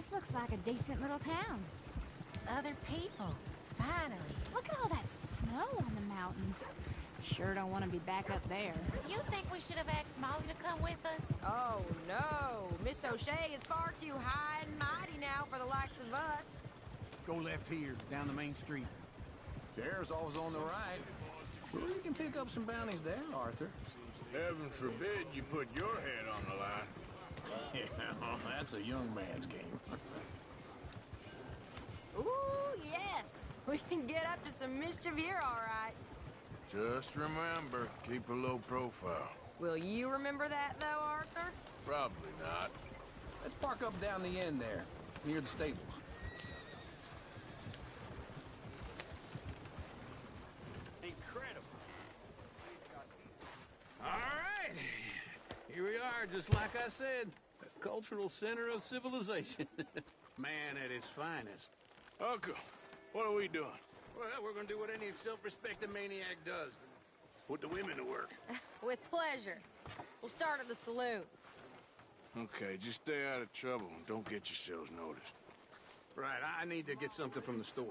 This looks like a decent little town. Other people, finally. Look at all that snow on the mountains. Sure don't want to be back up there. You think we should have asked Molly to come with us? Oh, no. Miss O'Shea is far too high and mighty now for the likes of us. Go left here, down the main street. Sheriff's always on the right. Well, you can pick up some bounties there, Arthur. Heaven forbid you put your head on the line. Yeah, that's a young man's game. Ooh, yes. We can get up to some mischief here, all right. Just remember, keep a low profile. Will you remember that, though, Arthur? Probably not. Let's park up down the end there, near the stables. Incredible. All right. Here we are, just like I said. A cultural center of civilization. Man at his finest. Uncle, what are we doing? Well, we're gonna do what any self-respecting maniac does. Put the women to work. With pleasure. We'll start at the saloon. Okay, just stay out of trouble and don't get yourselves noticed. Right, I need to get something from the stores.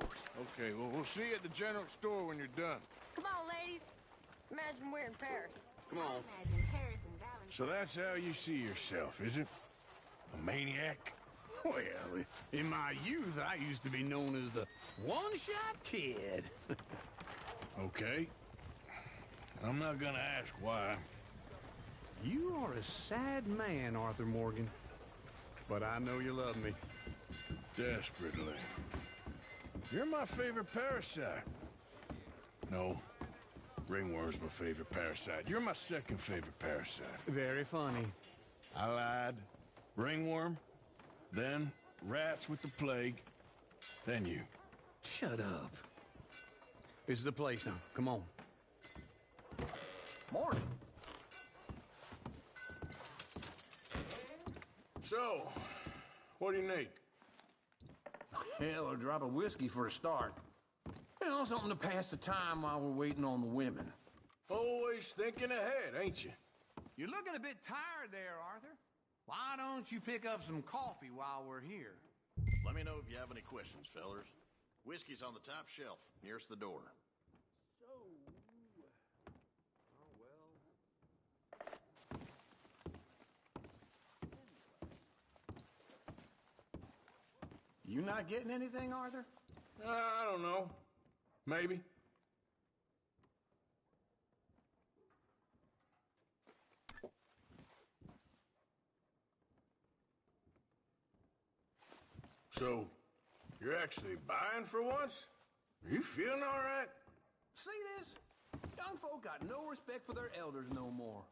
Okay, well, we'll see you at the general store when you're done. Come on, ladies. Imagine we're in Paris. Come on. Imagine Paris and Valentine. So that's how you see yourself, is it? A maniac? Well, in my youth, I used to be known as the one-shot kid. Okay. I'm not gonna ask why. You are a sad man, Arthur Morgan. But I know you love me. Desperately. You're my favorite parasite. No. Ringworm's my favorite parasite. You're my second favorite parasite. Very funny. I lied. Ringworm. Then rats with the plague. Then you. Shut up. This is the place now. Come on. Morning. So, what do you need? Hell, a drop of whiskey for a start. You know, something to pass the time while we're waiting on the women. Always thinking ahead, ain't you? You're looking a bit tired there, Arthur. Why don't you pick up some coffee while we're here? Let me know if you have any questions, fellers. Whiskey's on the top shelf, nearest the door. You not getting anything, Arthur? I don't know. Maybe. So, you're actually buying for once? Are you feeling all right? See this? Young folk got no respect for their elders no more.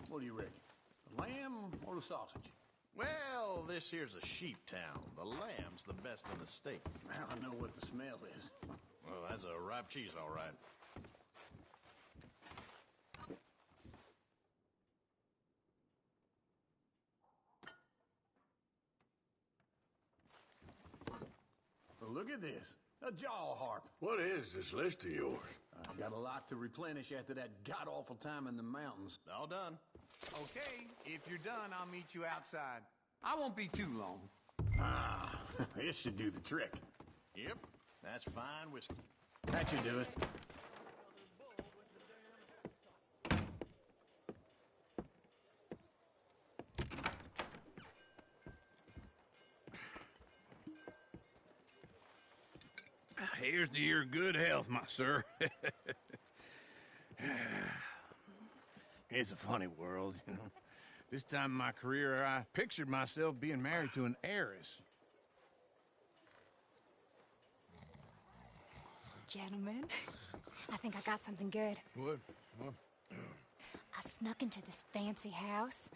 What do you reckon? The lamb or the sausage? Well, this here's a sheep town. The lamb's the best in the state. Now I know what the smell is. Well, that's a ripe cheese, all right. Well, look at this. A jaw harp. What is this list of yours? I got a lot to replenish after that god-awful time in the mountains. All done. Okay, if you're done, I'll meet you outside. I won't be too long. Ah, this should do the trick. Yep, that's fine whiskey. That should do it. Here's to your good health, my sir. It's a funny world, you know. This time in my career, I pictured myself being married to an heiress. Gentlemen, I think I got something good. What? I snuck into this fancy house.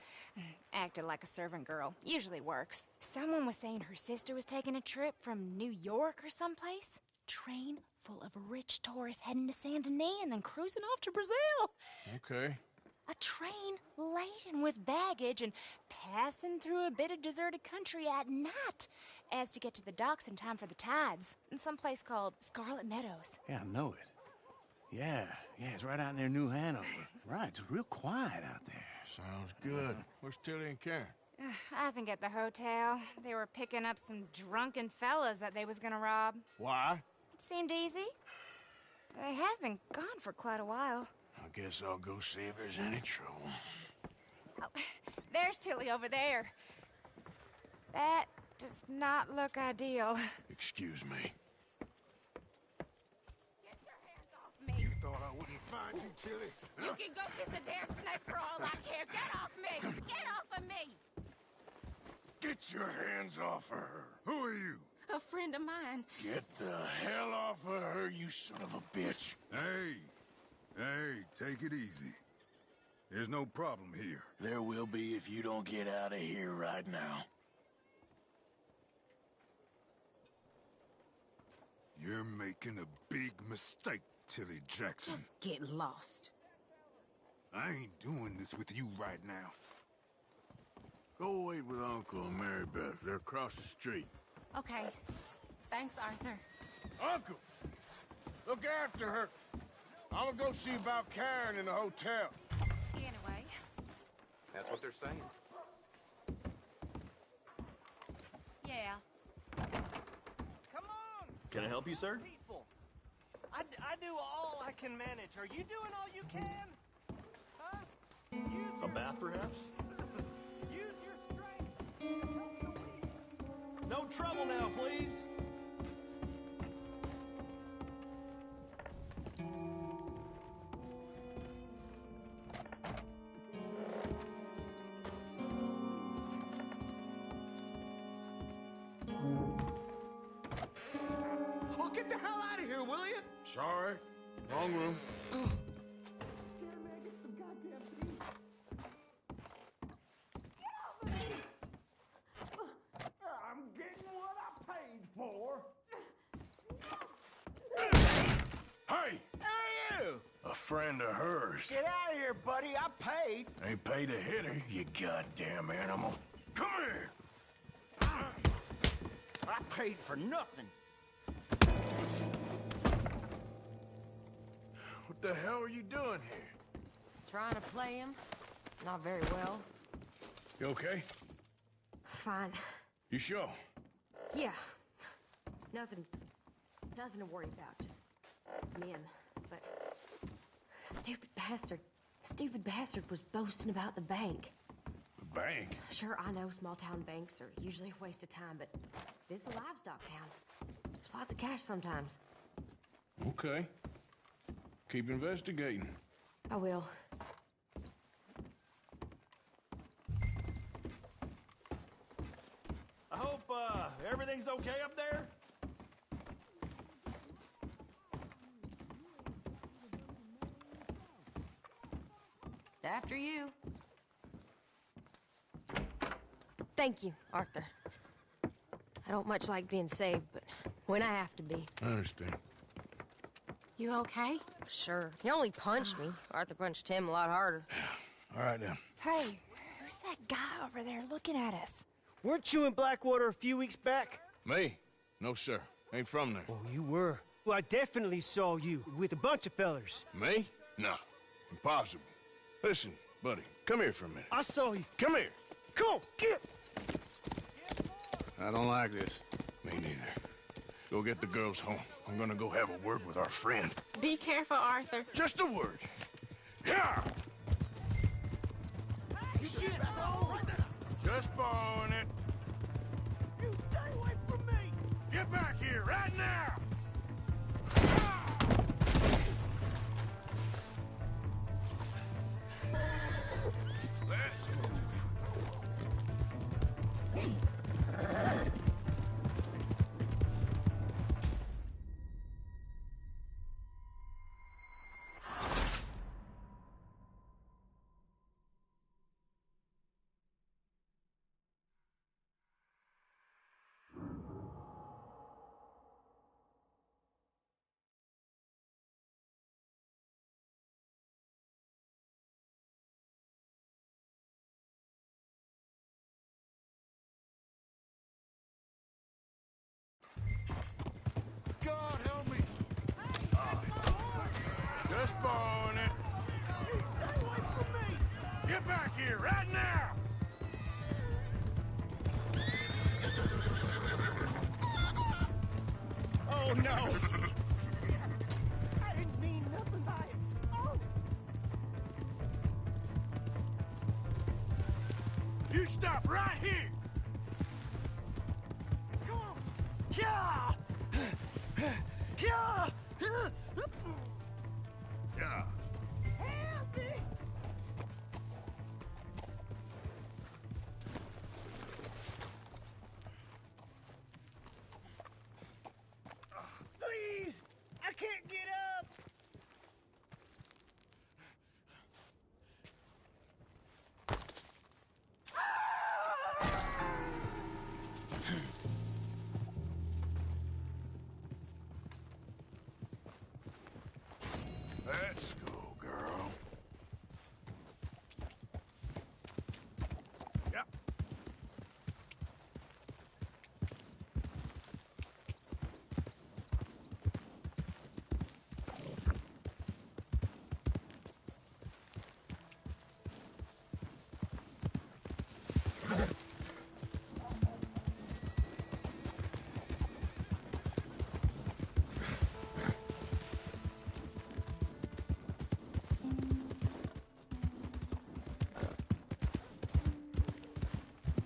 Acted like a servant girl. Usually works. Someone was saying her sister was taking a trip from New York or someplace. Train full of rich tourists heading to Saint Denis and then cruising off to Brazil. Okay. A train laden with baggage and passing through a bit of deserted country at night as to get to the docks in time for the tides in some place called Scarlet Meadows. Yeah, I know it. Yeah, it's right out near New Hanover. Right, it's real quiet out there. Sounds good. Where's Tilly and Karen? I think at the hotel, they were picking up some drunken fellas that they was gonna rob. Why? It seemed easy. They have been gone for quite a while. I guess I'll go see if there's any trouble. Oh, there's Tilly over there. That does not look ideal. Excuse me. Get your hands off me! You thought I wouldn't find you, Tilly? You can go kiss a damn snake for all I care. Get off me! Get off of me! Get your hands off of her. Who are you? A friend of mine. Get the hell off of her, you son of a bitch. Hey, take it easy. There's no problem here. There will be if you don't get out of here right now. You're making a big mistake, Tilly Jackson. Just get lost. I ain't doing this with you right now. Go wait with Uncle and Mary Beth. They're across the street. Okay. Thanks, Arthur. Uncle! Look after her. I'm gonna go see about Karen in the hotel. Anyway. That's what they're saying. Yeah. Come on! Can I help you, sir? People. I do all I can manage. Are you doing all you can? Huh? A bath, perhaps? Use your strength. Help the weak. No trouble now, please. Oh, get the hell out of here, will you? Sorry. Wrong room. I'm getting what I paid for. Hey! Who are you? A friend of hers. Get out of here, buddy. I paid. Ain't paid to hit her, you goddamn animal. Come here! I paid for nothing. What the hell are you doing here? Trying to play him. Not very well. You okay? Fine. You sure? Yeah. Nothing to worry about. Just men. But stupid bastard was boasting about the bank. The bank? Sure, I know small town banks are usually a waste of time, but this is a livestock town. There's lots of cash sometimes. Okay. Keep investigating. I will. I hope, everything's okay up there? After you. Thank you, Arthur. I don't much like being saved, but when I have to be. I understand. You okay? Sure. He only punched me. Arthur punched him a lot harder. All right, then. Hey, who's that guy over there looking at us? Weren't you in Blackwater a few weeks back? Me? No, sir. Ain't from there. Oh, you were. Well, I definitely saw you with a bunch of fellers. Me? No. Impossible. Listen, buddy, come here for a minute. I saw you. Come here. Come on, get! I don't like this. Me neither. Go get the girls home. I'm gonna go have a word with our friend. Be careful, Arthur. Just a word. Yeah! Just borrowing it. You stay away from me! Get back here right now! Let's move. God help me! Just borrowing it. You stay away from me! Get back here right now! Oh, no! I didn't mean nothing by it. Oh! You stop right here! Come on! Yeah! Yeah! Yeah. Help me! Please! I can't get up! Let's go, girl. Yep.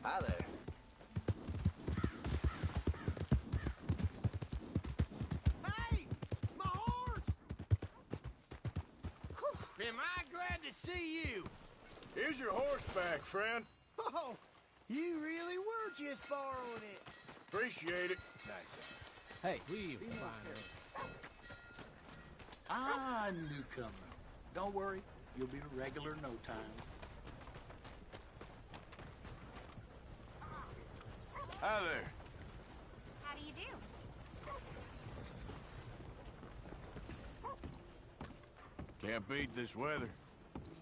Hi there. Hey! My horse! Am I glad to see you? Here's your horseback, friend. Oh, you really were just borrowing it. Appreciate it. Nice. Hey, we will find her. Ah, newcomer. Don't worry, you'll be a regular in no time. Hi there. How do you do? Can't beat this weather.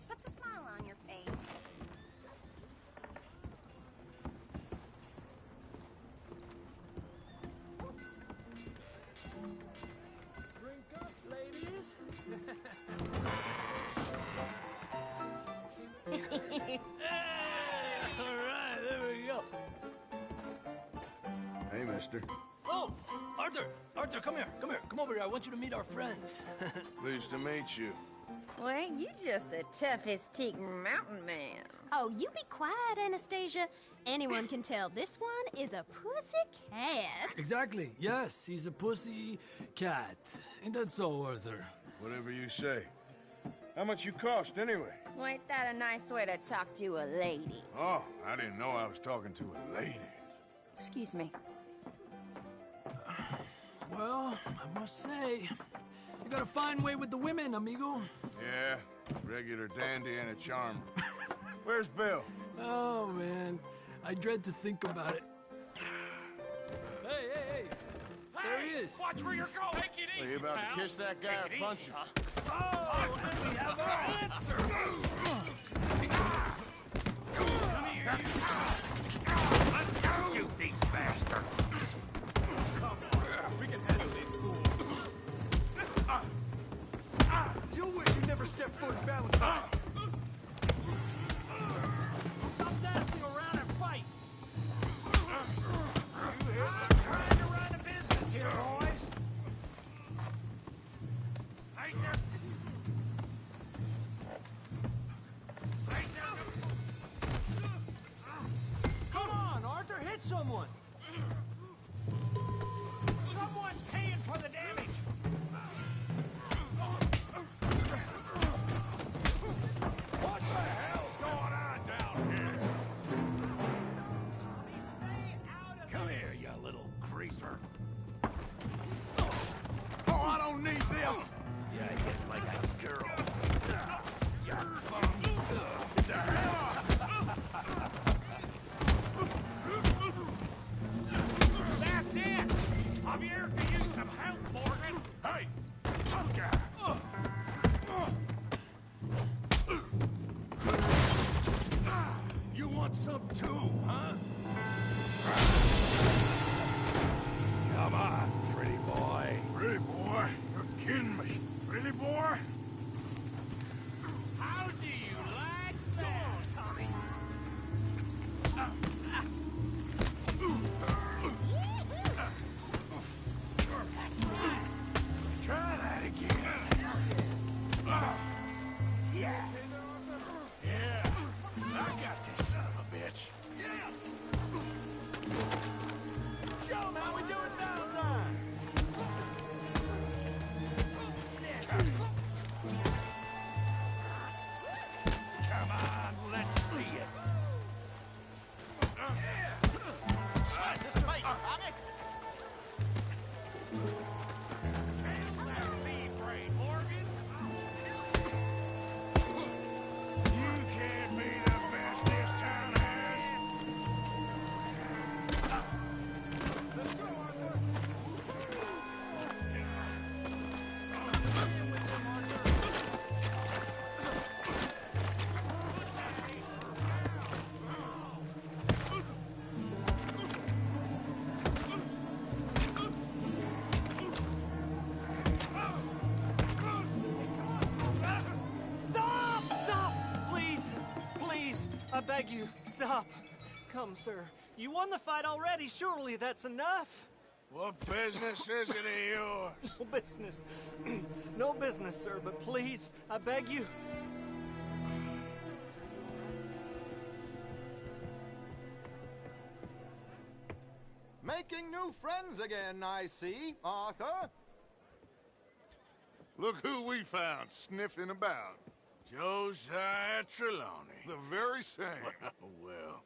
Puts a smile on your face. Drink up, ladies. All right, there we go. Hey, mister. Oh, Arthur! Arthur, come here. Come here. Come over here. I want you to meet our friends. Pleased to meet you. Well, ain't you just the toughest teak mountain man? Oh, you be quiet, Anastasia. Anyone can tell this one is a pussy cat. Exactly. Yes, he's a pussy cat. Ain't that so, Arthur? Whatever you say. How much you cost, anyway? Well, ain't that a nice way to talk to a lady? Oh, I didn't know I was talking to a lady. Excuse me. Well, I must say, you got a fine way with the women, amigo. Yeah, regular dandy and a charmer. Where's Bill? Oh, man. I dread to think about it. Hey! There he is. Watch where you're going. Take it Are you about to kiss that guy or punch him? Oh, and we have our answer. Let's shoot these bastards. Come on, we can handle these fools. You wish you never stepped foot in Valentine. Stop dancing around and fight. I'm trying to run a business here, boys. Ain't there... Come on, Arthur, hit someone. Someone's paying for the damage. What the hell's going on down here? Tommy, stay out of Come here, you little greaser. Oh, I don't need this! You hit like a girl. Get the hell off! That's it! I'm here to use some help, Morgan. Hey, tough guy. You want some too, huh? Come on, pretty boy. Pretty boy, you're kidding me. Pretty boy? How do you like that, Tommy? That's I beg you, stop. Come, sir. You won the fight already. Surely that's enough. What business is it of yours? No business. No business, sir, but please, I beg you. Making new friends again, I see, Arthur. Look who we found sniffing about. Josiah Trelawney. The very same. Well,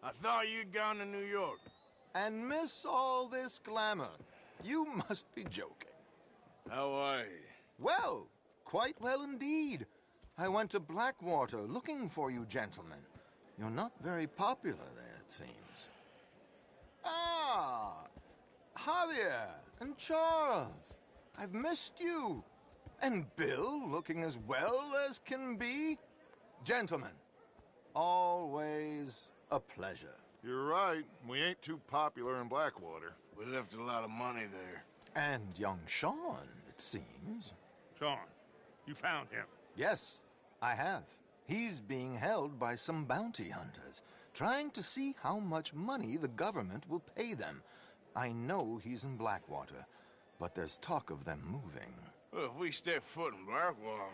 I thought you'd gone to New York. And miss all this glamour. You must be joking. How are you? Well, quite well indeed. I went to Blackwater looking for you gentlemen. You're not very popular there, it seems. Ah, Javier and Charles. I've missed you. And Bill looking as well as can be. Gentlemen, always a pleasure. You're right. We ain't too popular in Blackwater. We left a lot of money there. And young Sean, it seems. Sean, you found him? Yes, I have. He's being held by some bounty hunters, trying to see how much money the government will pay them. I know he's in Blackwater, but there's talk of them moving. Well, if we step foot in Blackwater...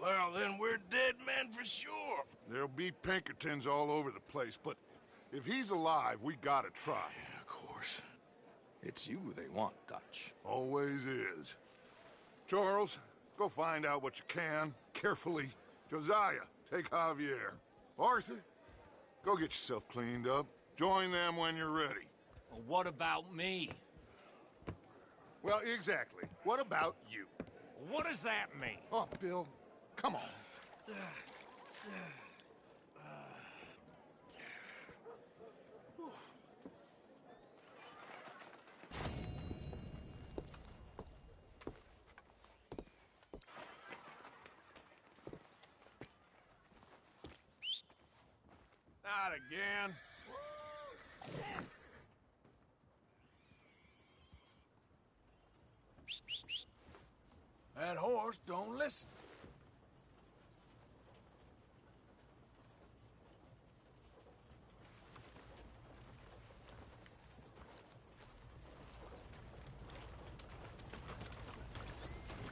Well, then we're dead men for sure. There'll be Pinkertons all over the place, but if he's alive, we gotta try. Yeah, of course. It's you they want, Dutch. Always is. Charles, go find out what you can, carefully. Josiah, take Javier. Arthur, go get yourself cleaned up. Join them when you're ready. Well, what about me? Well, exactly. What about you? What does that mean? Oh, Bill, come on. Not again. That horse don't listen.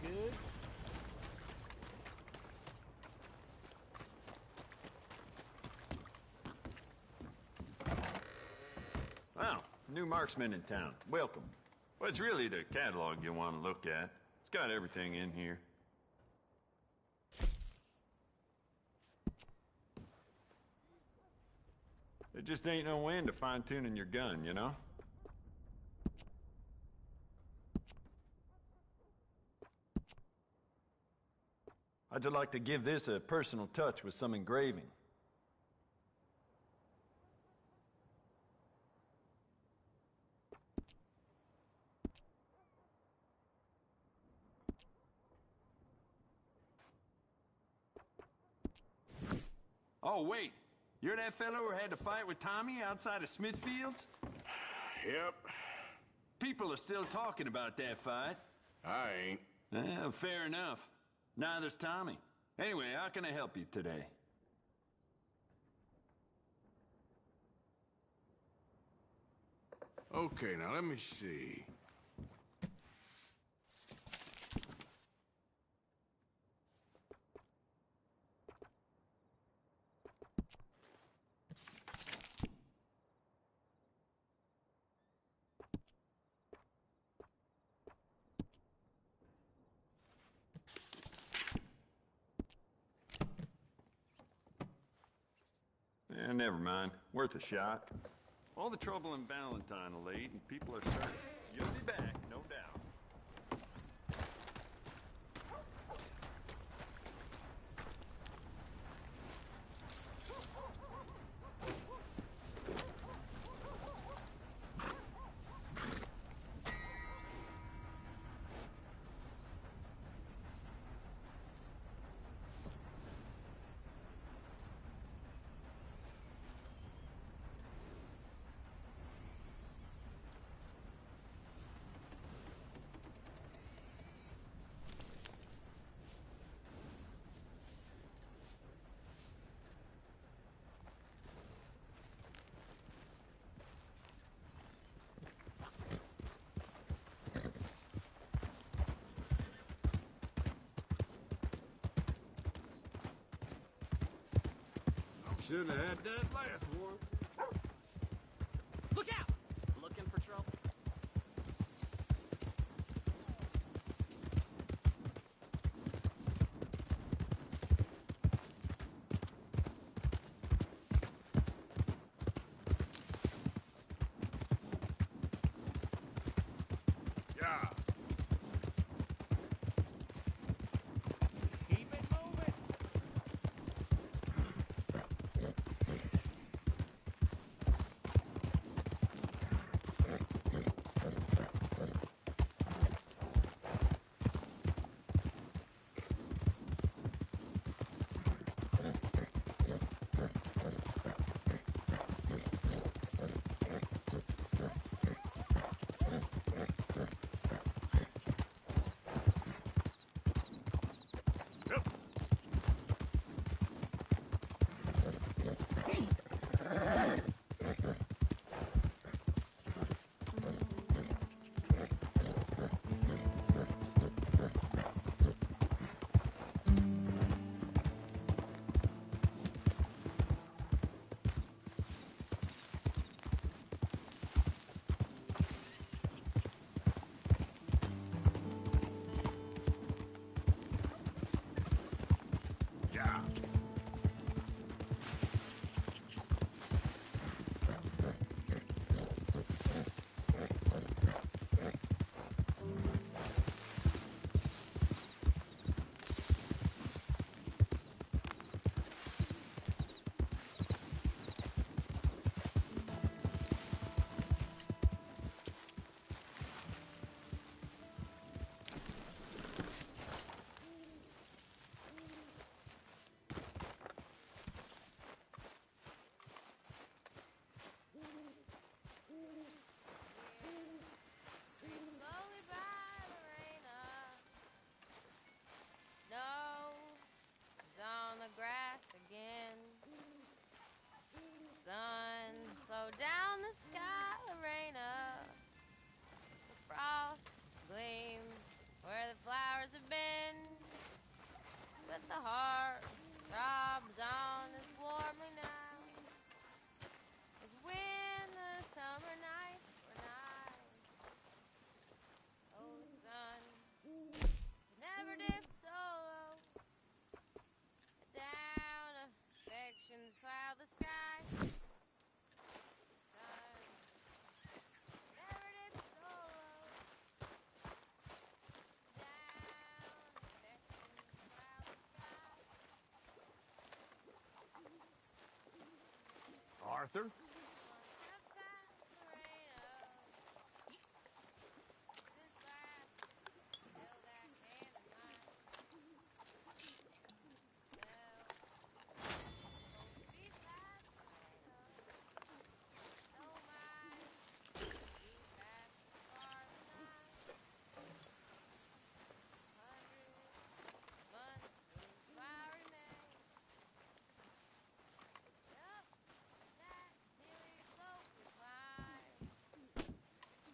Good. Wow, new marksman in town. Welcome. Well, it's really the catalog you want to look at. It's got everything in here. There just ain't no end to fine-tuning your gun, you know? I'd just like to give this a personal touch with some engraving. Oh, wait. You're that fellow who had to fight with Tommy outside of Smithfield's? Yep. People are still talking about that fight. I ain't. Fair enough. Neither's Tommy. Anyway, how can I help you today? Okay, now let me see. Never mind. Worth a shot. All the trouble in Valentine late, and people are certain you'll be back, no doubt. Shouldn't have had that last one. Look out! Looking for trouble? Yeah. Keep it moving. Yeah. Slowly by Lorena. Snow is on the grass again. Sun, slow down the sky, Lorena. The frost gleams where the flowers have been. But the heart throbs on as warmly now as when the summer nights were nice. Oh, the sun never dipped so low. Down affections cloud the sky. Sun never dipped so low. Down affections cloud the sky. Arthur?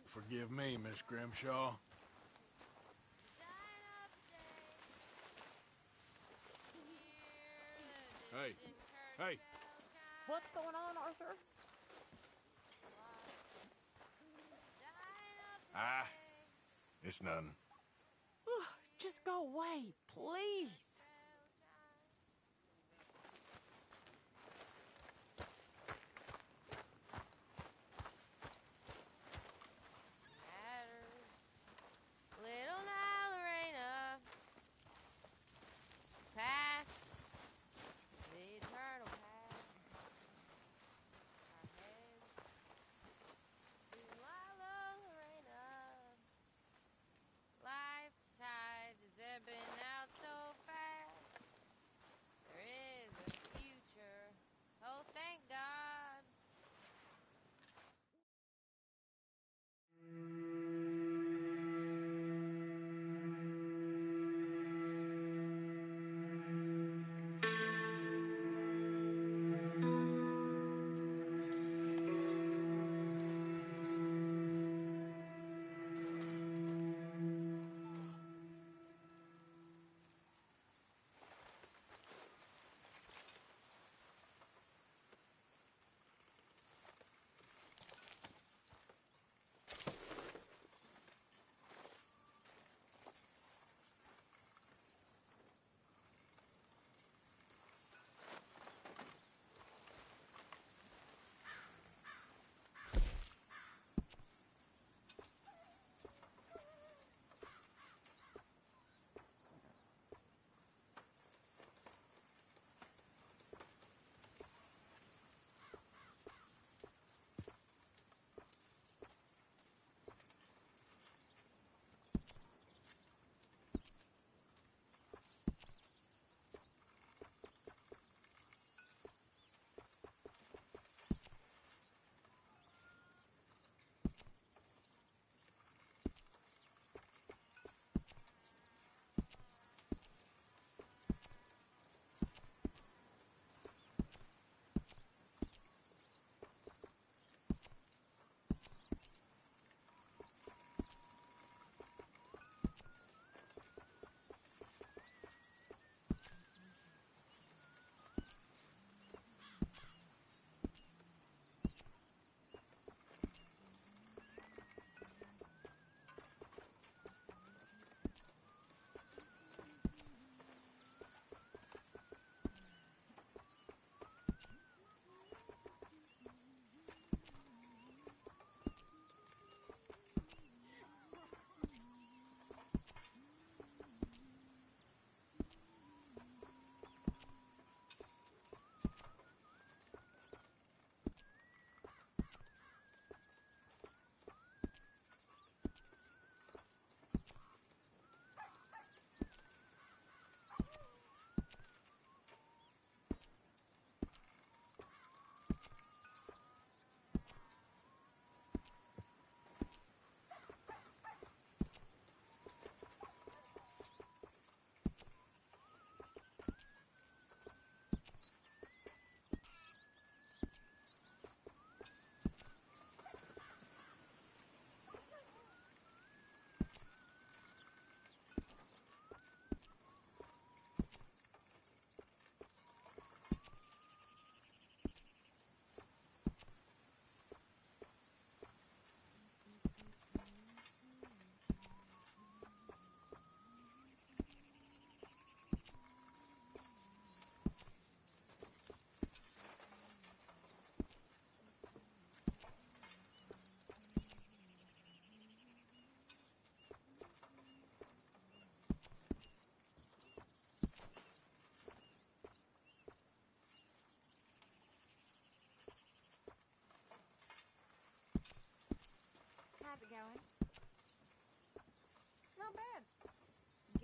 Forgive me, Miss Grimshaw. Hey, hey. What's going on, Arthur? It's nothing. Just go away, please. Little now, Lorena, past the eternal past. Our heads do lie low, Lorena. Life's tide is ebbing out so fast.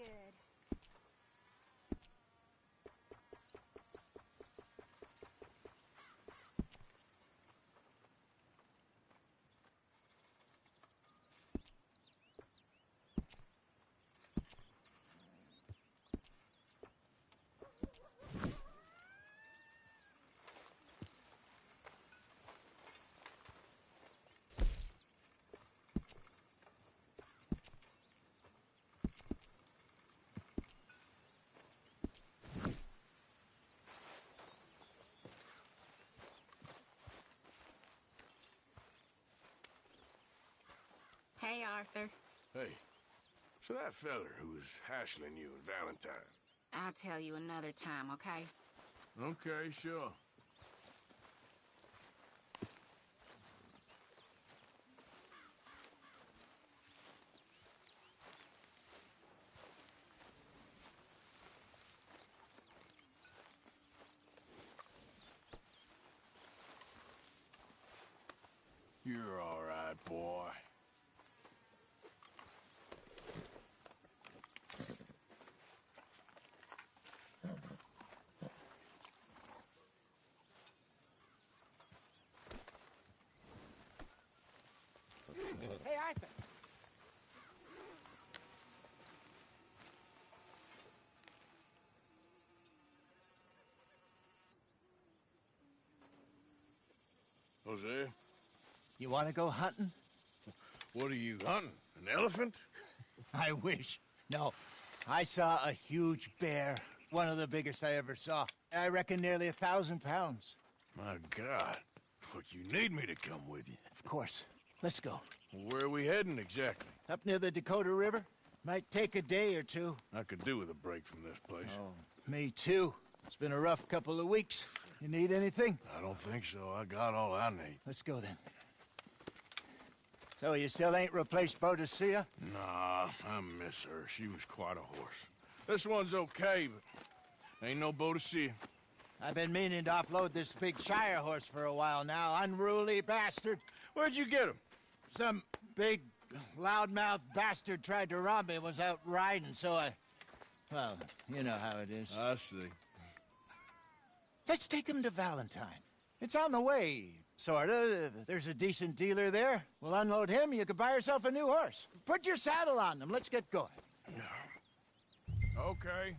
good. Hey, Arthur. Hey, so that feller who was hassling you and Valentine. I'll tell you another time, okay? Okay, sure. You're all right, boy. Hey, Arthur. Jose? You want to go hunting? What are you hunting? An elephant? I wish. No. I saw a huge bear. One of the biggest I ever saw. I reckon nearly 1,000 pounds. My God. But you need me to come with you. Of course. Let's go. Where are we heading exactly? Up near the Dakota River. Might take a day or two. I could do with a break from this place. Oh, me too. It's been a rough couple of weeks. You need anything? I don't think so. I got all I need. Let's go then. So you still ain't replaced Boadicea? Nah, I miss her. She was quite a horse. This one's okay, but ain't no Boadicea. I've been meaning to offload this big Shire horse for a while now. Unruly bastard. Where'd you get him? Some big, loudmouth bastard tried to rob me and was out riding, so I... Well, you know how it is. I see. Let's take him to Valentine. It's on the way, sorta. There's a decent dealer there. We'll unload him, you can buy yourself a new horse. Put your saddle on them, let's get going. Okay,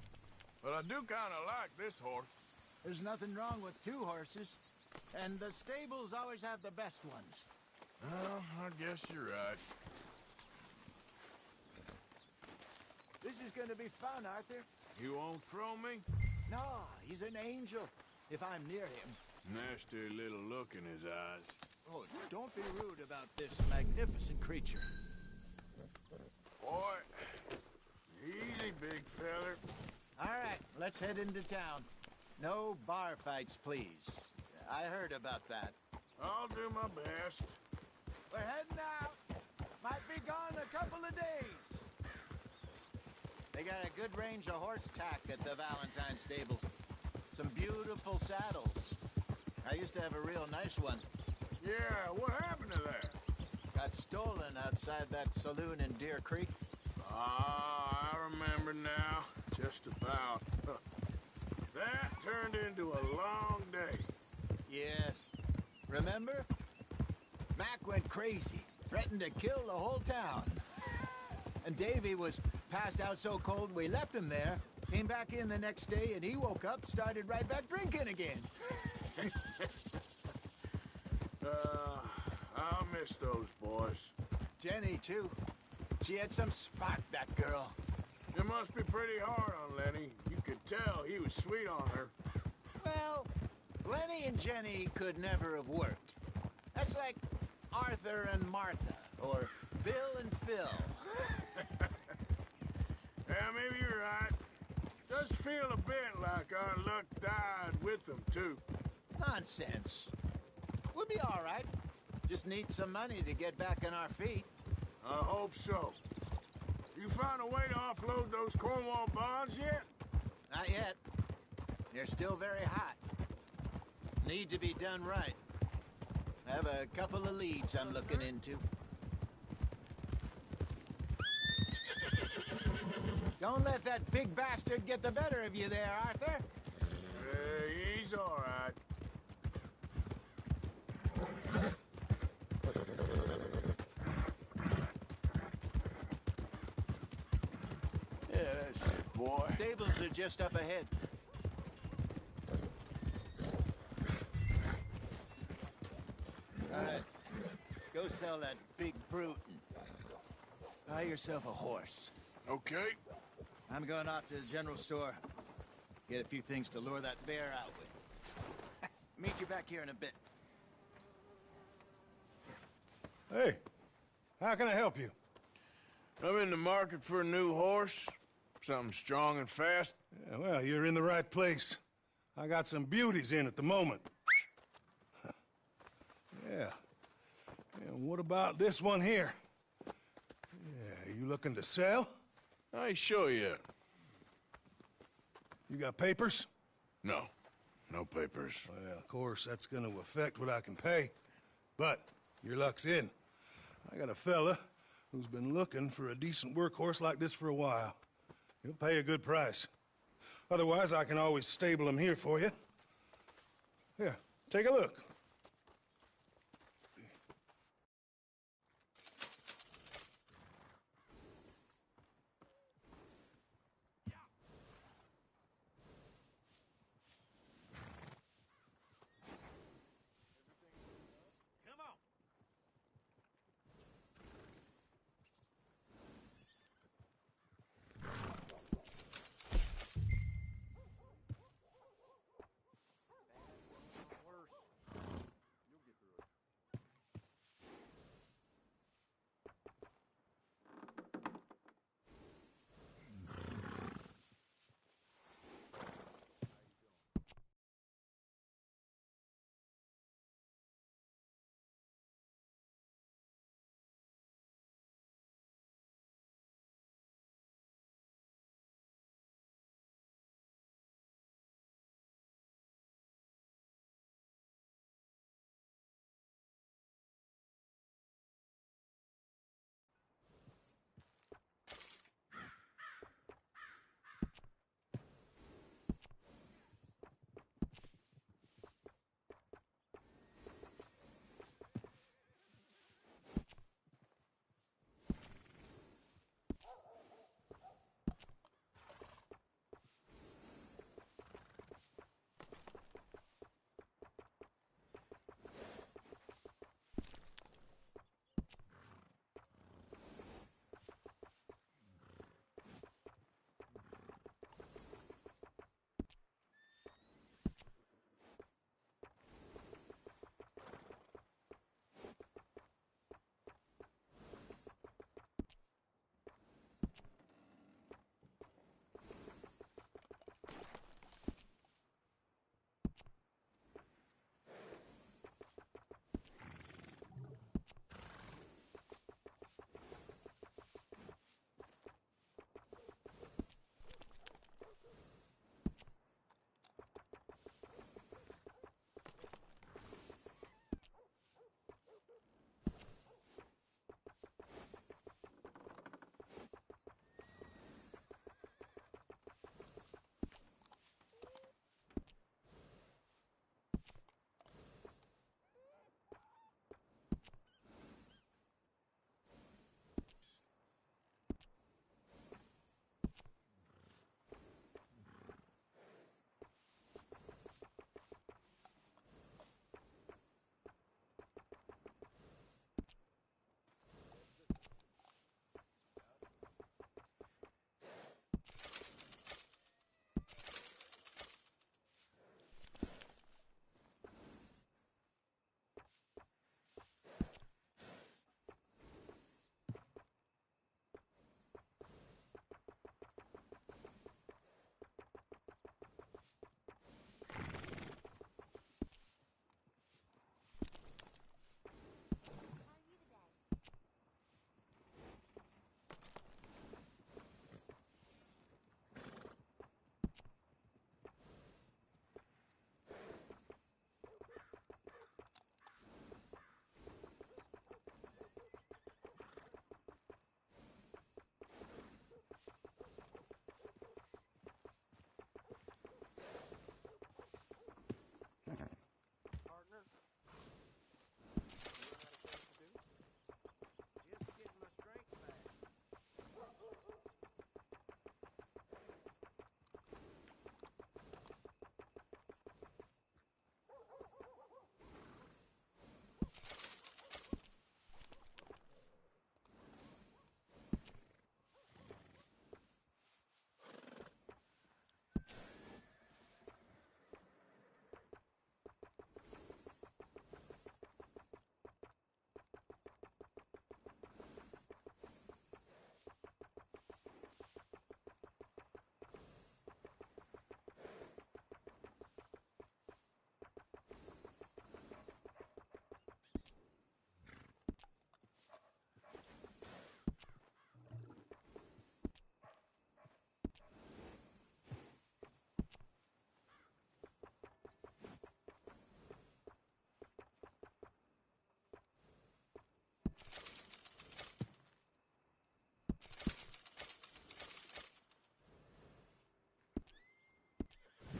but I do kinda like this horse. There's nothing wrong with two horses, and the stables always have the best ones. Well, I guess you're right. This is gonna be fun, Arthur. You won't throw me? No, he's an angel, if I'm near him. Nasty little look in his eyes. Oh, don't be rude about this magnificent creature. Boy, easy, big feller. All right, let's head into town. No bar fights, please. I heard about that. I'll do my best. We're heading out. Might be gone a couple of days. They got a good range of horse tack at the Valentine stables. Some beautiful saddles. I used to have a real nice one. Yeah, what happened to that? Got stolen outside that saloon in Deer Creek. Ah, I remember now. Just about. That turned into a long day. Yes. Remember? Mac went crazy. Threatened to kill the whole town. And Davy was passed out so cold we left him there. Came back in the next day and he woke up, started right back drinking again. I'll miss those boys. Jenny, too. She had some spot, that girl. It must be pretty hard on Lenny. You could tell he was sweet on her. Well, Lenny and Jenny could never have worked. That's like Arthur and Martha, or Bill and Phil. Yeah, maybe you're right. Does feel a bit like our luck died with them, too. Nonsense. We'll be all right. Just need some money to get back on our feet. I hope so. You found a way to offload those Cornwall bonds yet? Not yet. They're still very hot. Need to be done right. I have a couple of leads I'm looking into. Don't let that big bastard get the better of you there, Arthur. He's all right. Yeah, that's it, boy. Stables are just up ahead. All right. Go sell that big brute and buy yourself a horse. Okay. I'm going out to the general store. Get a few things to lure that bear out with. Meet you back here in a bit. Hey, how can I help you? I'm in the market for a new horse. Something strong and fast. Yeah, well, you're in the right place. I got some beauties in at the moment. Yeah. And what about this one here? Yeah, you looking to sell? I ain't sure yet. You got papers? No. No papers. Well, of course, that's gonna affect what I can pay. But your luck's in. I got a fella who's been looking for a decent workhorse like this for a while. He'll pay a good price. Otherwise, I can always stable him here for you. Here, take a look.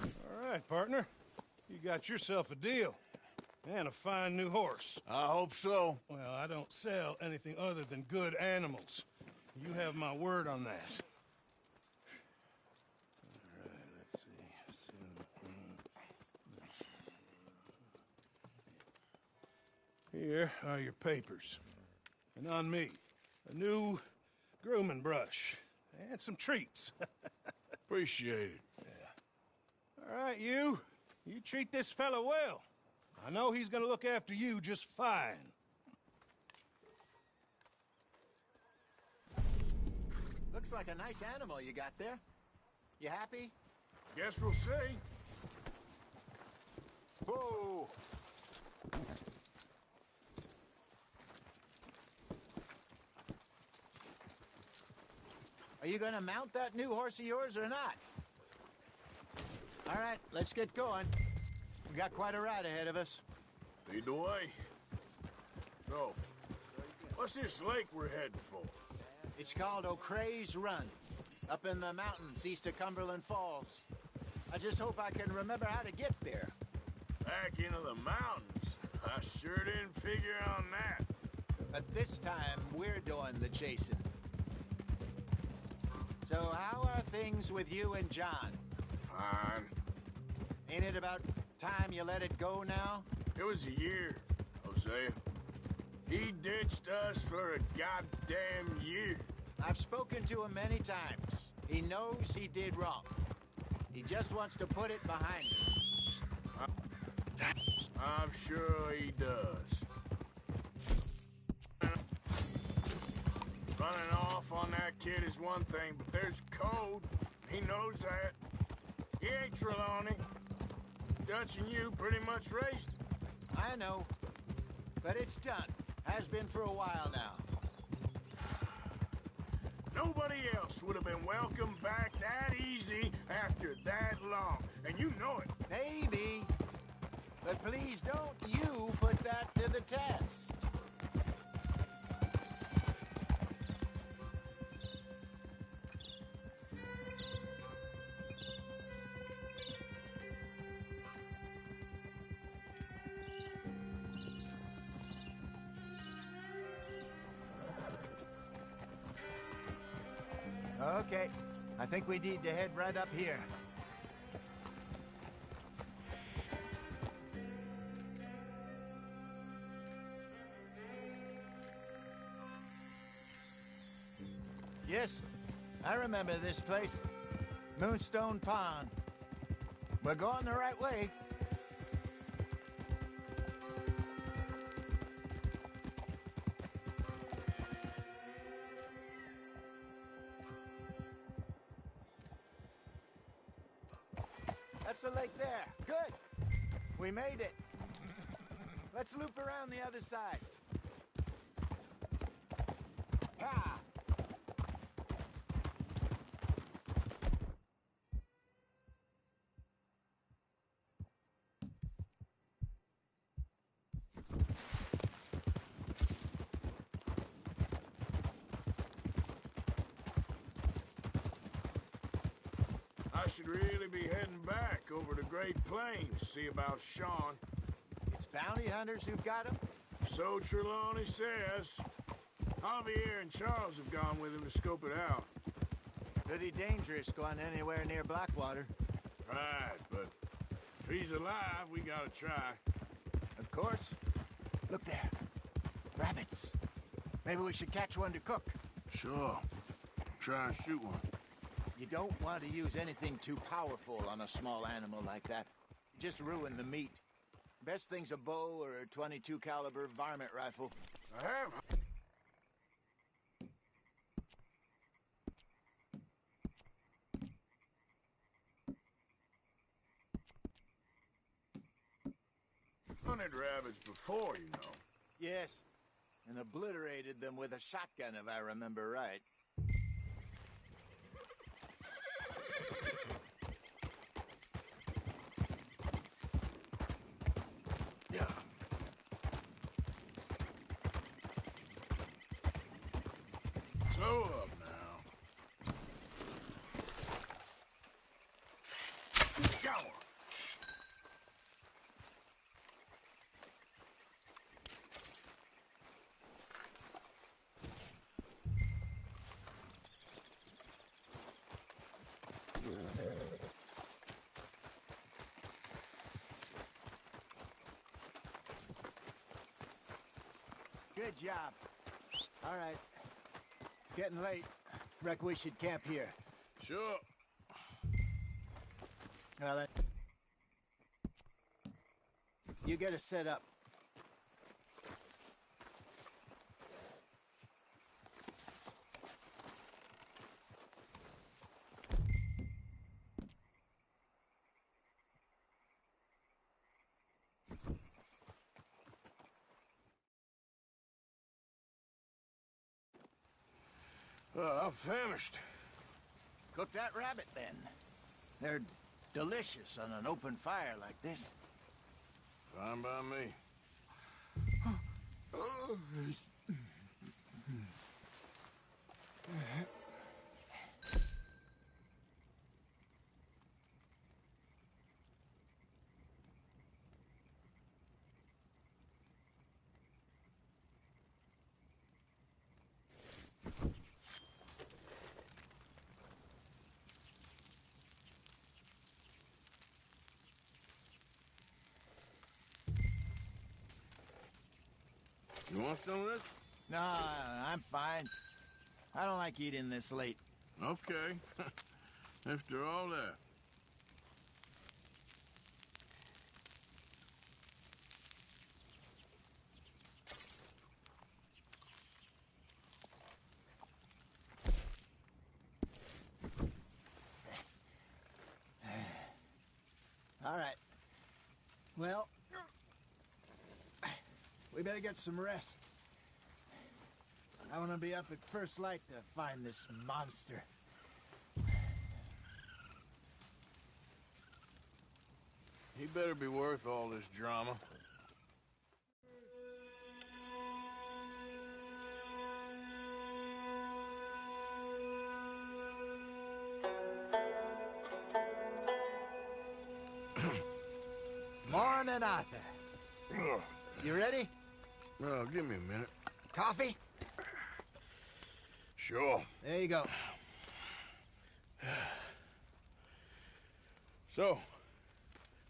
All right, partner. You got yourself a deal. And a fine new horse. I hope so. Well, I don't sell anything other than good animals. You have my word on that. All right, let's see. Here are your papers. And on me, a new grooming brush. And some treats. Appreciate it. Yeah. All right, you. You treat this fella well. I know he's gonna look after you just fine. Looks like a nice animal you got there. You happy? Guess we'll see. Whoa! Are you gonna mount that new horse of yours or not? All right, let's get going. We got quite a ride ahead of us. Lead the way. So, what's this lake we're heading for? It's called O'Creagh's Run, up in the mountains east of Cumberland Falls. I just hope I can remember how to get there. Back into the mountains? I sure didn't figure on that. But this time, we're doing the chasing. So how are things with you and John? Fine. Ain't it about time you let it go now? It was a year, Hosea. He ditched us for a goddamn year. I've spoken to him many times. He knows he did wrong. He just wants to put it behind him. I'm sure he does. Running off on that kid is one thing, but there's code. He knows that. He ain't Trelawney. Dutch and you pretty much raised him. I know. But it's done. Has been for a while now. Nobody else would have been welcomed back that easy after that long. And you know it. Maybe. But please don't you put that to the test. Okay, I think we need to head right up here. Yes, I remember this place. Moonstone Pond. We're going the right way. That's the lake there. Good. We made it. Let's loop around the other side. Ah! I should really be heading back over the Great Plains, see about Sean. It's bounty hunters who've got him? So Trelawney says. Javier and Charles have gone with him to scope it out. Pretty dangerous going anywhere near Blackwater. Right, but if he's alive, we gotta try. Of course. Look there. Rabbits. Maybe we should catch one to cook. Sure. Try and shoot one. You don't want to use anything too powerful on a small animal like that. Just ruin the meat. Best thing's a bow or a .22 caliber varmint rifle. I have. Hunted rabbits before, you know. Yes, and obliterated them with a shotgun, if I remember right. Yeah. Slow up now. Go! Good job. All right. It's getting late. Reckon we should camp here. Sure. Well, then. You get us set up. I'm famished. Cook that rabbit, then. They're delicious on an open fire like this. Fine by me. You want some of this? No, I'm fine. I don't like eating this late. Okay. After all that. All right. Well, we better get some rest. I want to be up at first light to find this monster. He better be worth all this drama. Morning, Arthur. You ready? Well, give me a minute. Coffee? Sure. There you go. So,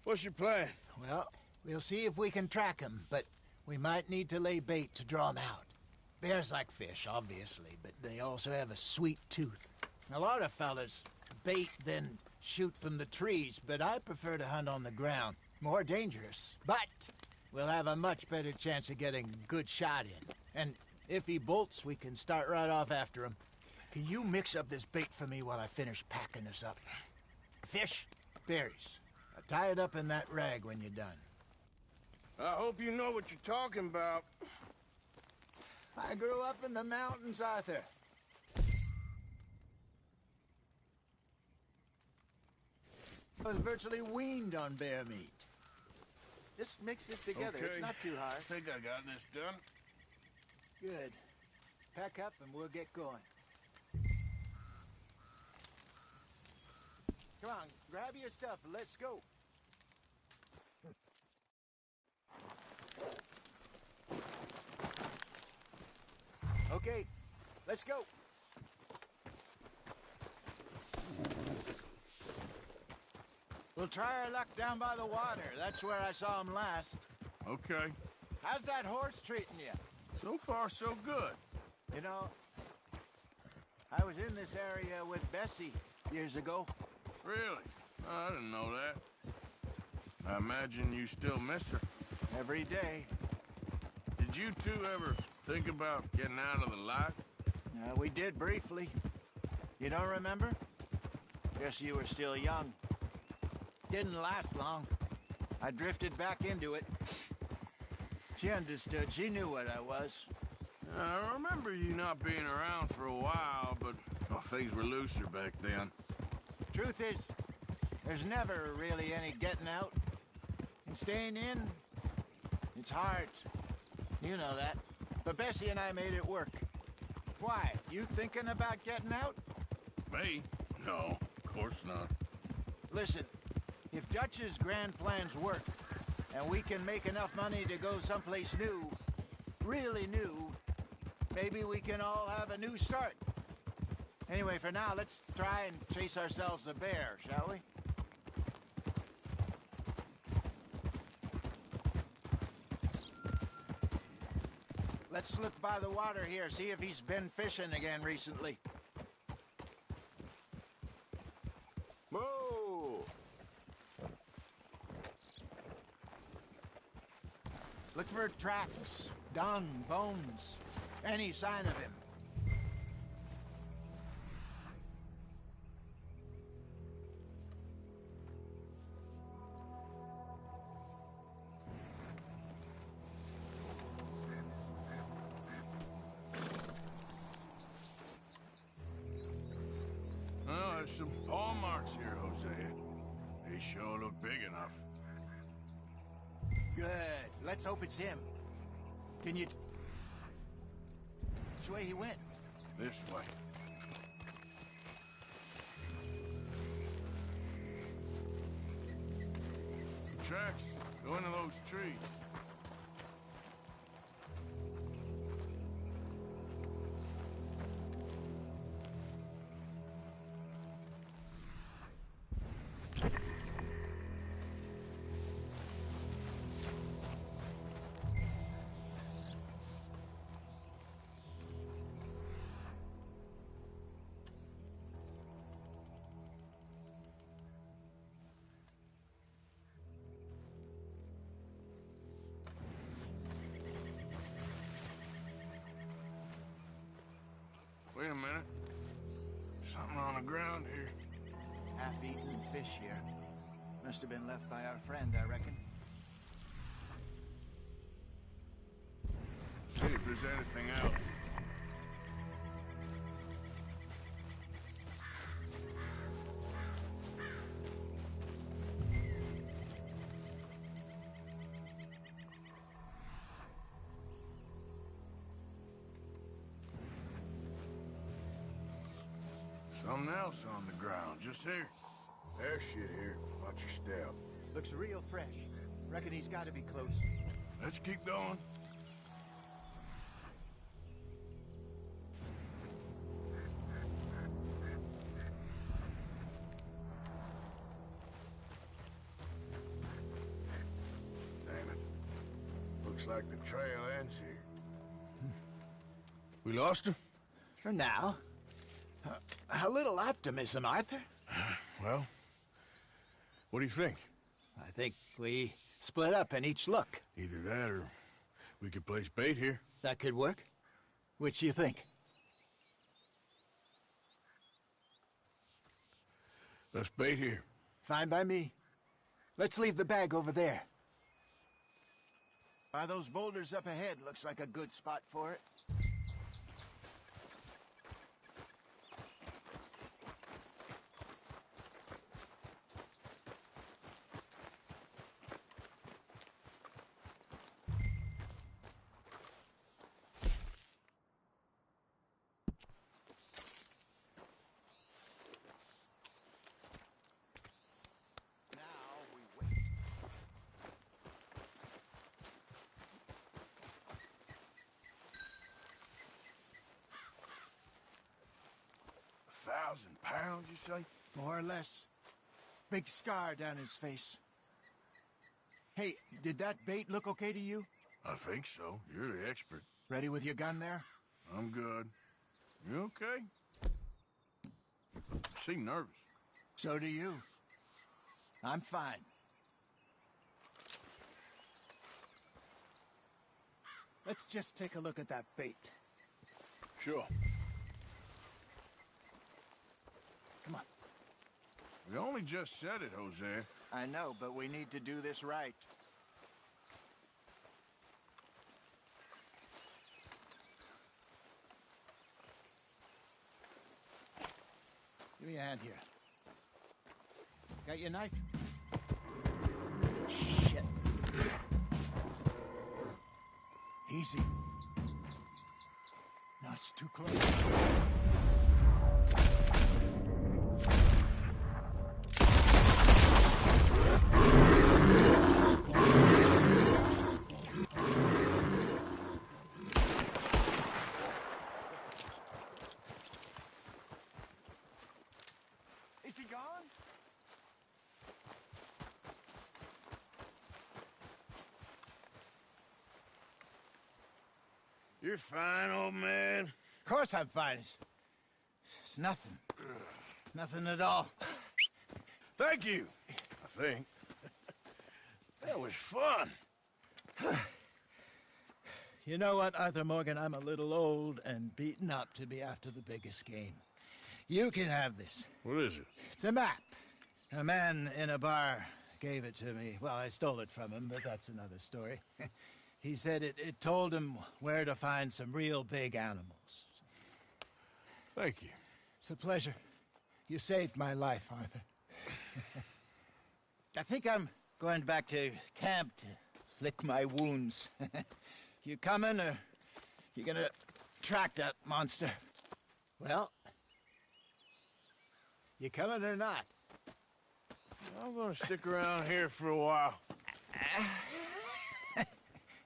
what's your plan? Well, we'll see if we can track him, but we might need to lay bait to draw him out. Bears like fish, obviously, but they also have a sweet tooth. A lot of fellas bait, then shoot from the trees, but I prefer to hunt on the ground. More dangerous, but we'll have a much better chance of getting a good shot in. And if he bolts, we can start right off after him. Can you mix up this bait for me while I finish packing this up? Fish, berries. Tie it up in that rag when you're done. I hope you know what you're talking about. I grew up in the mountains, Arthur. I was virtually weaned on bear meat. Just mix it together. Okay. It's not too hard. I think I got this done. Good. Pack up and we'll get going. Come on, grab your stuff and let's go. Okay, let's go. We'll try our luck down by the water. That's where I saw him last. Okay. How's that horse treating you? So far, so good. You know, I was in this area with Bessie years ago. Really? I didn't know that. I imagine you still miss her. Every day. Did you two ever think about getting out of the life? We did briefly. You don't remember? Guess you were still young. Didn't last long. I drifted back into it. She understood. She knew what I was. I remember you not being around for a while, but things were looser back then. Truth is, there's never really any getting out. And staying in, it's hard. You know that. But Bessie and I made it work. Why? You thinking about getting out? Me? No, of course not. Listen, if Dutch's grand plans work, and we can make enough money to go someplace new, really new, maybe we can all have a new start. Anyway, for now, let's try and chase ourselves a bear, shall we? Let's look by the water here, see if he's been fishing again recently. Whoa! Look for tracks, dung, bones, any sign of him. Well, there's some paw marks here, Hosea. They sure look big enough. Good. Let's hope it's him. Can you... Which way he went? This way. The tracks go into those trees. Wait a minute. Something on the ground here. Half-eaten fish here. Must have been left by our friend, I reckon. See if there's anything else. Something else on the ground, just here. There's shit here. Watch your step. Looks real fresh. Reckon he's got to be close. Let's keep going. Damn it. Looks like the trail ends here. We lost him? For now. A little optimism, Arthur. Well, what do you think? I think we split up and each look. Either that or we could place bait here. That could work. Which do you think? Let's bait here. Fine by me. Let's leave the bag over there. By those boulders up ahead, looks like a good spot for it. £1,000, you say? More or less. Big scar down his face. Hey, did that bait look okay to you? I think so. You're the expert. Ready with your gun there? I'm good. You okay? You seem nervous. So do you. I'm fine. Let's just take a look at that bait. Sure. Come on. We only just said it, Jose. I know, but we need to do this right. Give me a hand here. Got your knife? Shit. Easy. Now It's too close. Is he gone? You're fine, old man. Of course I'm fine. It's nothing. Nothing at all. Thank you, I think. That was fun. You know what, Arthur Morgan? I'm a little old and beaten up to be after the biggest game. You can have this. What is it? It's a map. A man in a bar gave it to me. Well, I stole it from him, but that's another story. He said it told him where to find some real big animals. Thank you. It's a pleasure. You saved my life, Arthur. I think I'm going back to camp to lick my wounds. You coming, or you gonna track that monster? Well, you coming or not? I'm gonna stick around here for a while.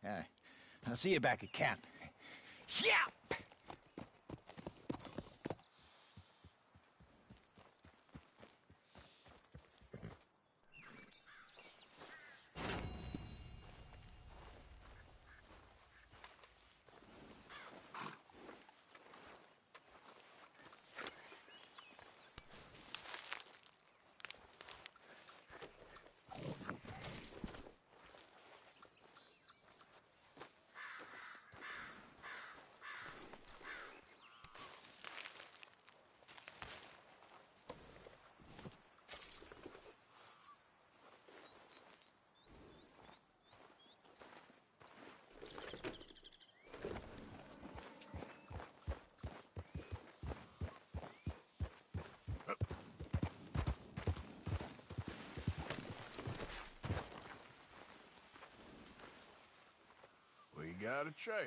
All right. I'll see you back at camp. Yeah! We got a trail.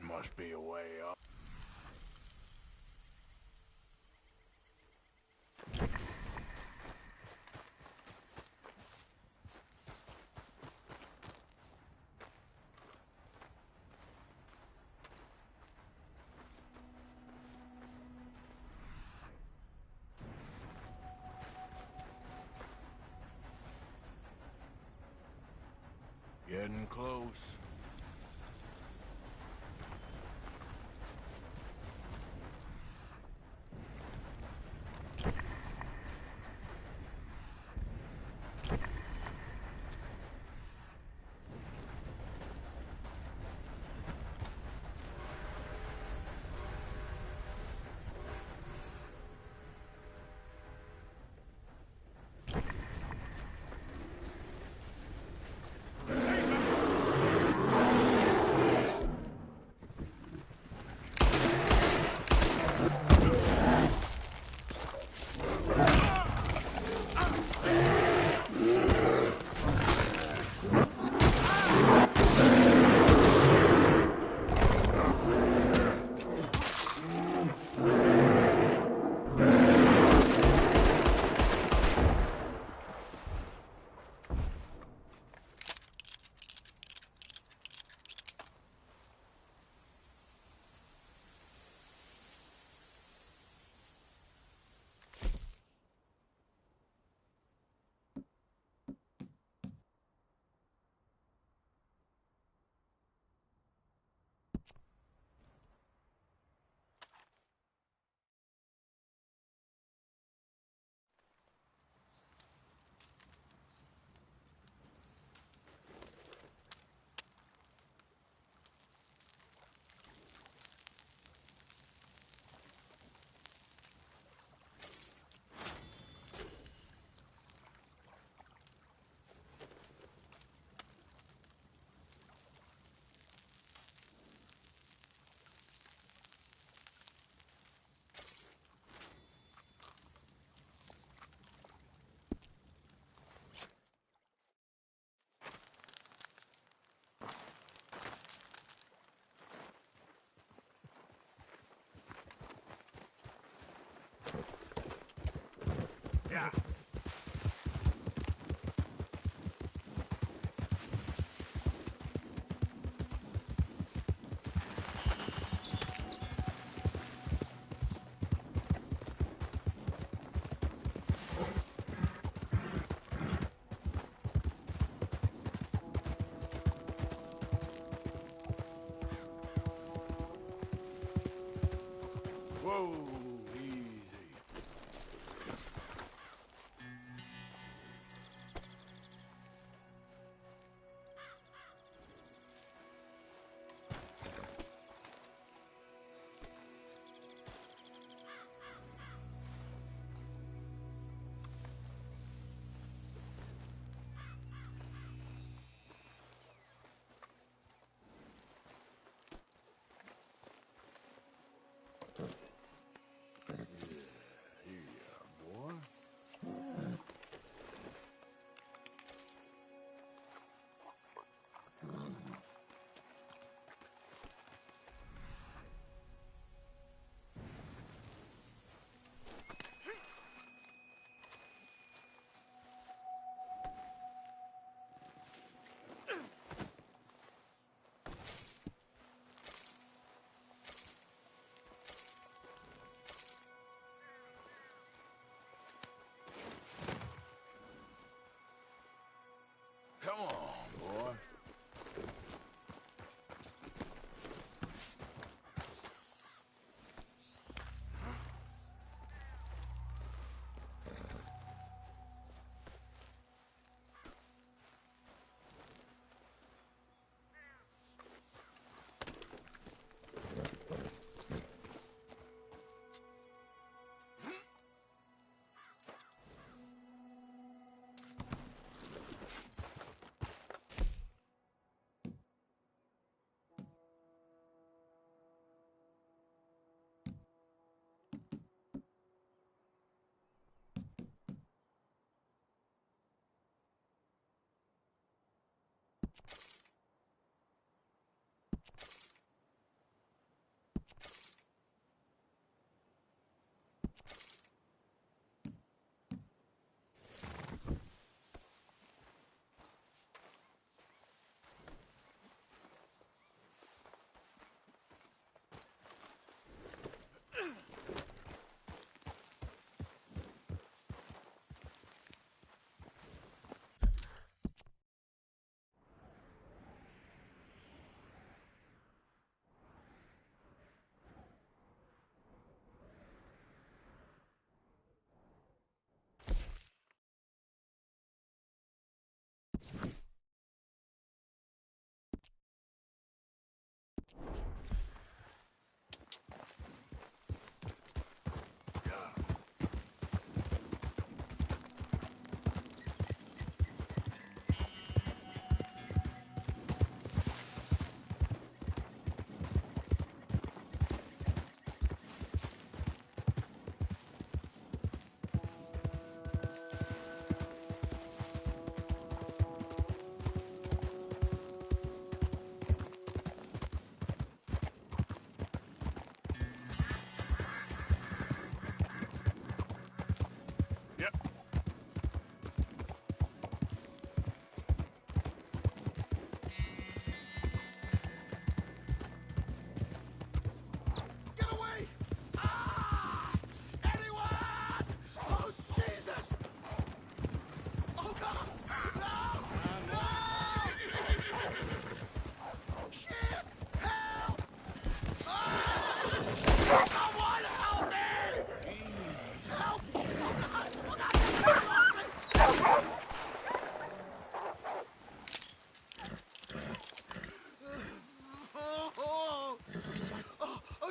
Must be a way up. Getting close. ya! Whoa, easy. Come on, boy.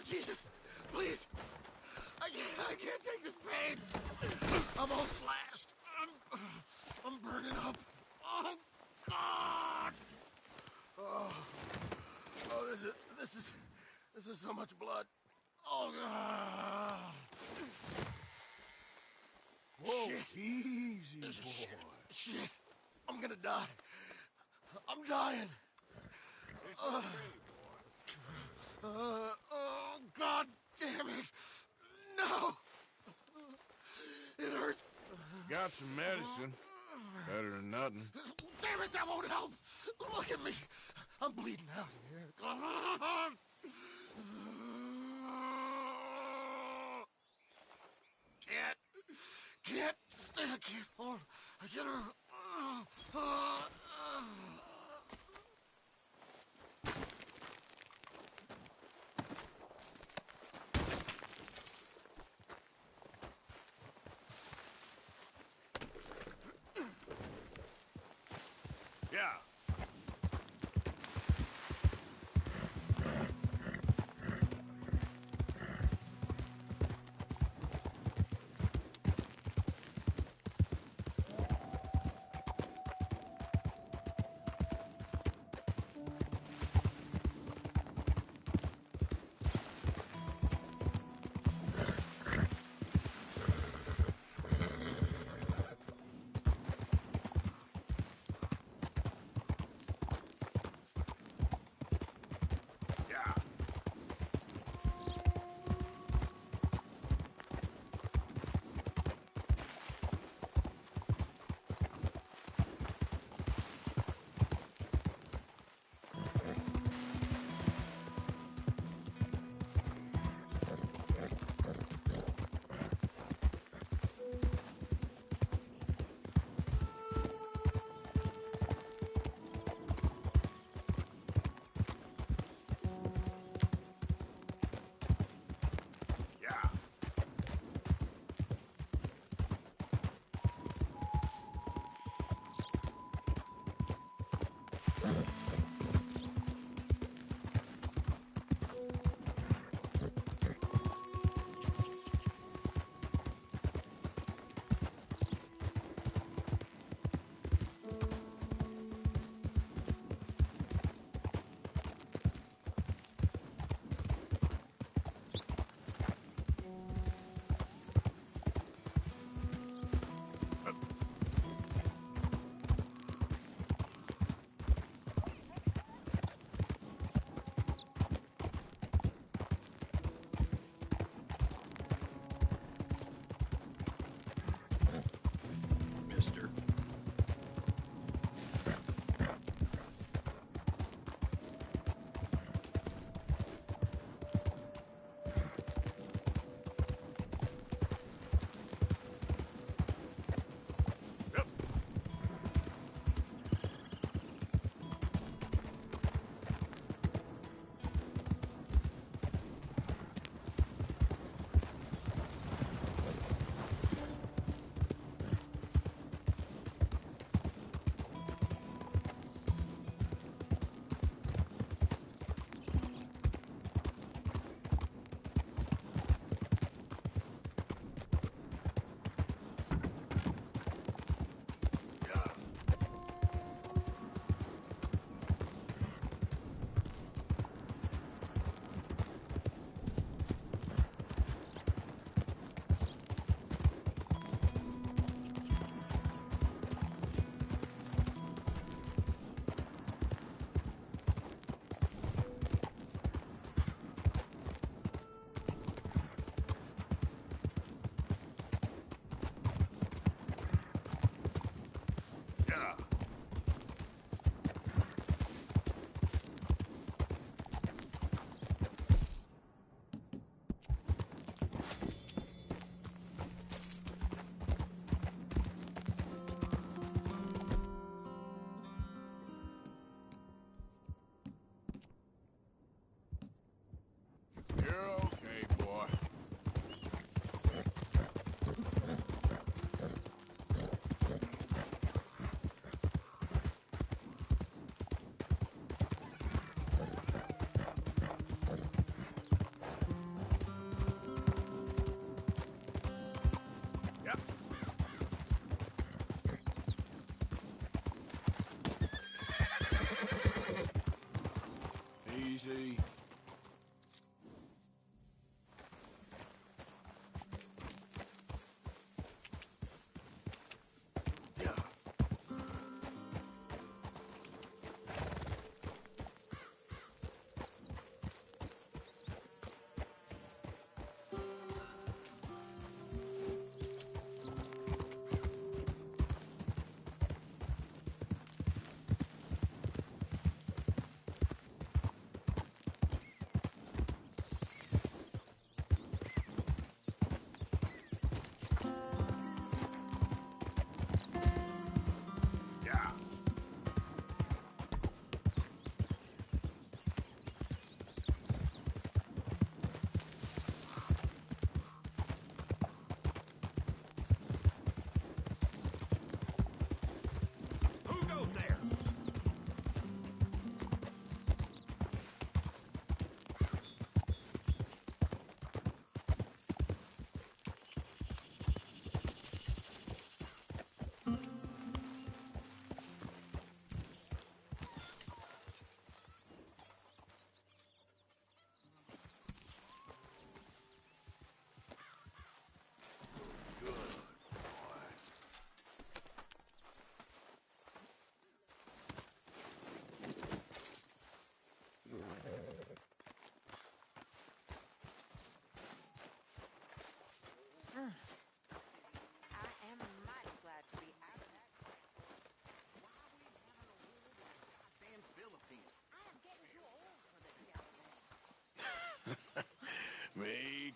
Jesus, please. I can't take this pain. I'm all slashed. I'm burning up. Oh, God. Oh, this is so much blood. Oh, God. Whoa, Shit. easy, boy. Shit. I'm gonna die. I'm dying. It's okay, boy. Oh, God damn it. No. It hurts. got some medicine. Better than nothing. Damn it, that won't help! Look at me! I'm bleeding out here. Can't. Stay, I can't hold. I get her. Yeah. Mister. You're okay, boy. Yep. Easy.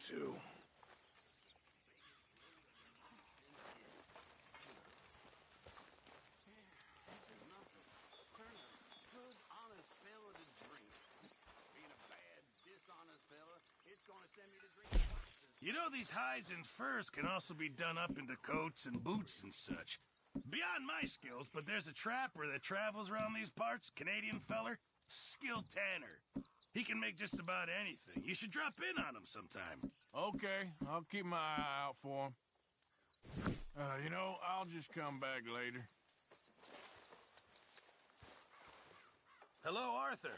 to. You know, these hides and furs can also be done up into coats and boots and such. Beyond my skills, but there's a trapper that travels around these parts, Canadian feller, skilled tanner. He can make just about anything. You should drop in on him sometime. Okay, I'll keep my eye out for him. You know, I'll just come back later. Hello, Arthur.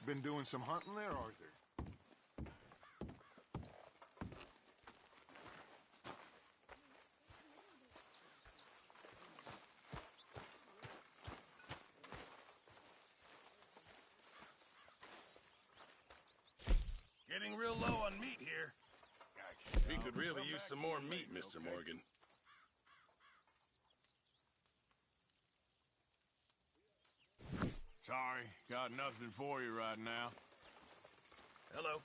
Been doing some hunting there, Arthur? Getting real low on meat here. We could really use some more meat, Mr. Morgan. Sorry, got nothing for you right now. Hello.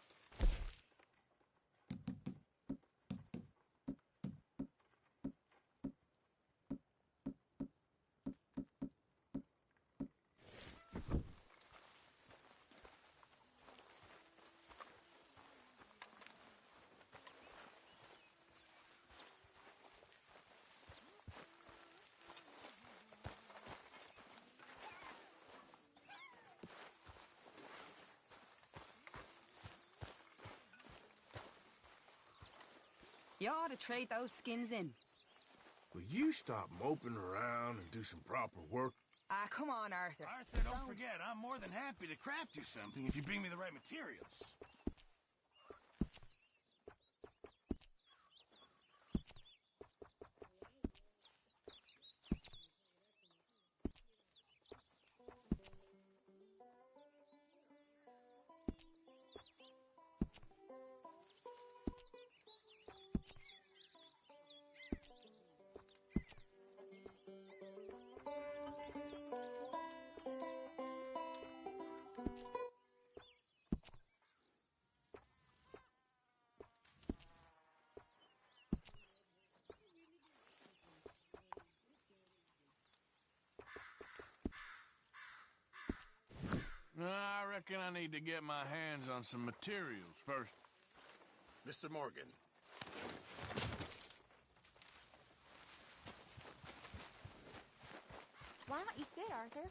You ought to trade those skins in. Will you stop moping around and do some proper work? Ah, come on, Arthur. Arthur, don't forget, I'm more than happy to craft you something if you bring me the right materials. I reckon I need to get my hands on some materials first. Mr. Morgan. Why don't you sit, Arthur?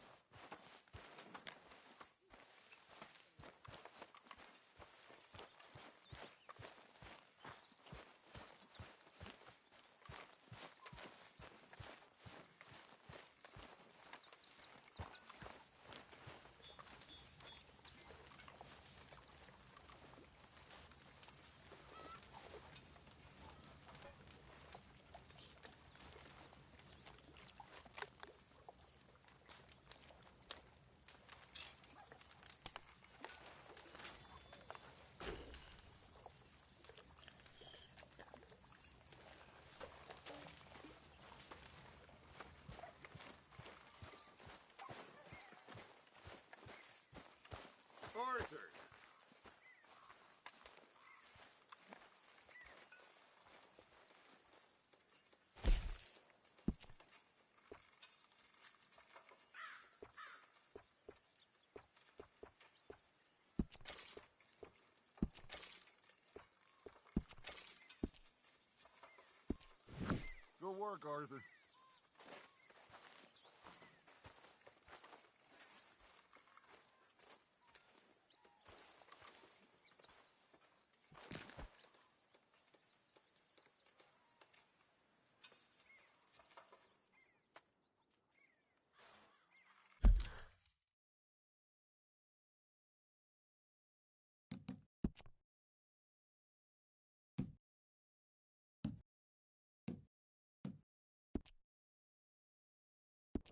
work, Arthur.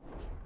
You